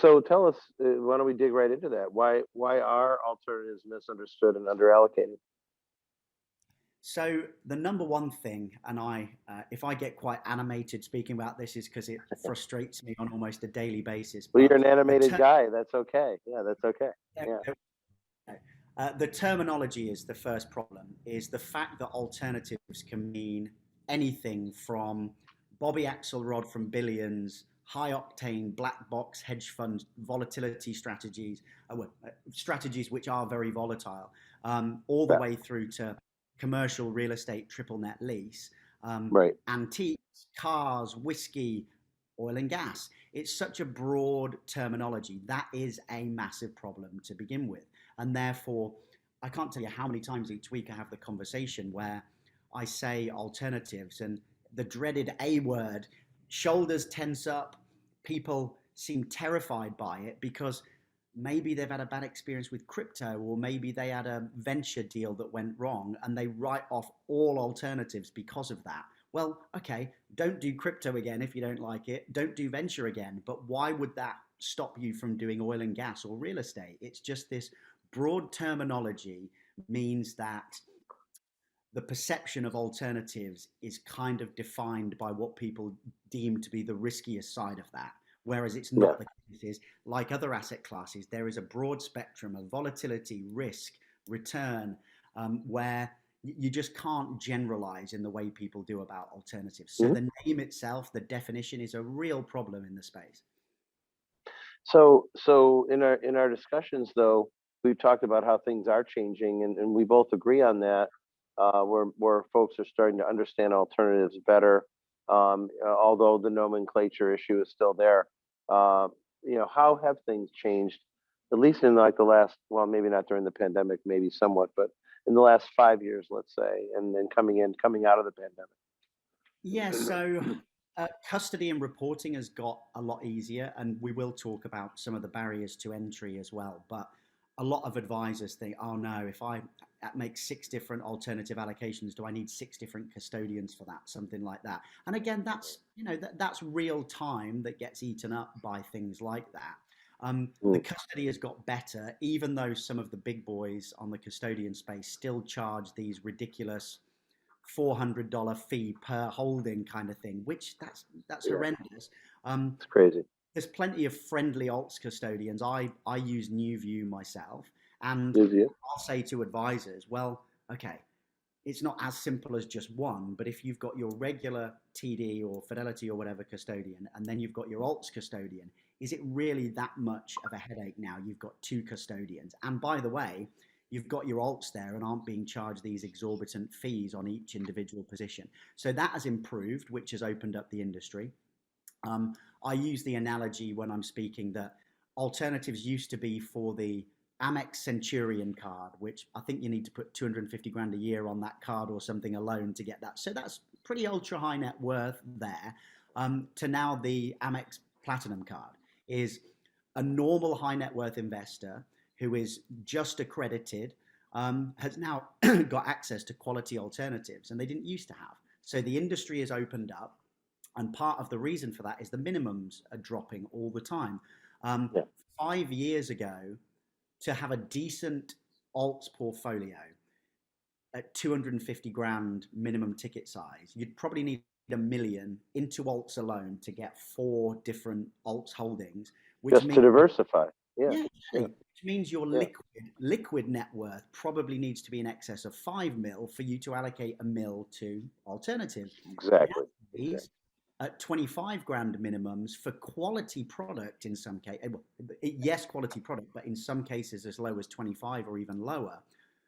So tell us, why don't we dig right into that? Why are alternatives misunderstood and underallocated? So the number one thing, and if I get quite animated speaking about this, is because it frustrates me on almost a daily basis. Well, you're But an the animated ter- guy. That's okay. Yeah, that's okay. Yeah. the terminology is the first problem. Is the fact that alternatives can mean anything from Bobby Axelrod from Billions, high octane black box hedge fund volatility strategies, strategies which are very volatile, all the Yeah. way through to commercial real estate triple net lease, Right. antiques, cars, whiskey, oil and gas. It's such a broad terminology. That is a massive problem to begin with. And therefore, I can't tell you how many times each week I have the conversation where I say alternatives and the dreaded A word, shoulders tense up, people seem terrified by it because maybe they've had a bad experience with crypto, or maybe they had a venture deal that went wrong and they write off all alternatives because of that. Well, okay, don't do crypto again if you don't like it. Don't do venture again. But why would that stop you from doing oil and gas or real estate? It's just this broad terminology means that the perception of alternatives is kind of defined by what people deem to be the riskiest side of that. Whereas it's Yeah. not the case. Is like other asset classes, there is a broad spectrum of volatility, risk, return, where you just can't generalize in the way people do about alternatives. So Mhm. the name itself, the definition, is a real problem in the space. So in our discussions, though, we've talked about how things are changing, and we both agree on that. Where folks are starting to understand alternatives better, although the nomenclature issue is still there. Uh, how have things changed, at least in like the last, well, maybe not during the pandemic, maybe somewhat, but in the last 5 years, let's say, and then coming out of the Yeah, pandemic. so custody and reporting has got a lot easier, and we will talk about some of the barriers to entry as well. But a lot of advisors think, oh no, if I make six different alternative allocations, do I need six different custodians for that? Something like that. And again, that's real time that gets eaten up by things like that. The Mm. custody has got better, even though some of the big boys on the custodian space still charge these ridiculous $400 fee per holding kind of thing, which that's Yeah, horrendous. Um, it's crazy. there's plenty of friendly alts custodians. I use NewView myself, and Is you? I'll say to advisors, well, okay, it's not as simple as just one, but if you've got your regular TD or Fidelity or whatever custodian, and then you've got your alts custodian, is it really that much of a headache now? You've got two custodians. And by the way, you've got your alts there and aren't being charged these exorbitant fees on each individual position. So that has improved, which has opened up the industry. Um, I use the analogy when I'm speaking that alternatives used to be for the Amex Centurion card, which I think you need to put 250 grand a year on that card or something alone to get that. So that's pretty ultra high net worth there. To now the Amex Platinum card is a normal high net worth investor who is just accredited, has now got access to quality alternatives, and they didn't used to have. So the industry has opened up, and part of the reason for that is the minimums are dropping all the time. Um, Yeah. 5 years ago, to have a decent alts portfolio at 250 grand minimum ticket size, you'd probably need a million into alts alone to get four different alts holdings, which Just to means, diversify. Yeah. yeah, Yeah. exactly, which means your Yeah. liquid net worth probably needs to be in excess of 5 mil for you to allocate a mil to alternatives. Exactly. Nowadays, Exactly. at 25 grand minimums for quality product in some case, yes, quality product, but in some cases as low as 25 or even lower.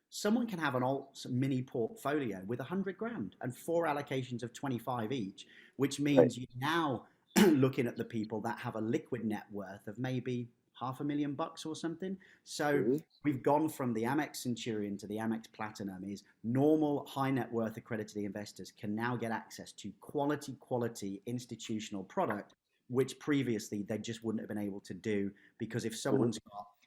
Someone can have an alt mini portfolio with 100 grand and four allocations of 25 each, which Right. means you're now looking at the people that have a liquid net worth of maybe $500,000 or something. So Hmm. we've gone from the Amex Centurion to the Amex Platinum. Is normal high net worth accredited investors can now get access to quality institutional product, which previously they just wouldn't have been able to do, because Hmm.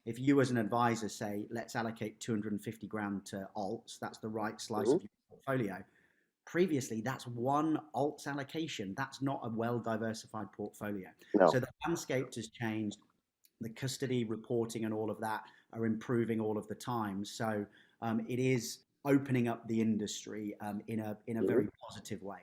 if you as an advisor say, let's allocate 250 grand to alts, that's the right slice Hmm. of your portfolio. Previously, that's one alts allocation. That's not a well diversified portfolio. No. So the landscape has changed. the custody reporting and all of that are improving all of the time. So it is opening up the industry in a Mhm. very positive way.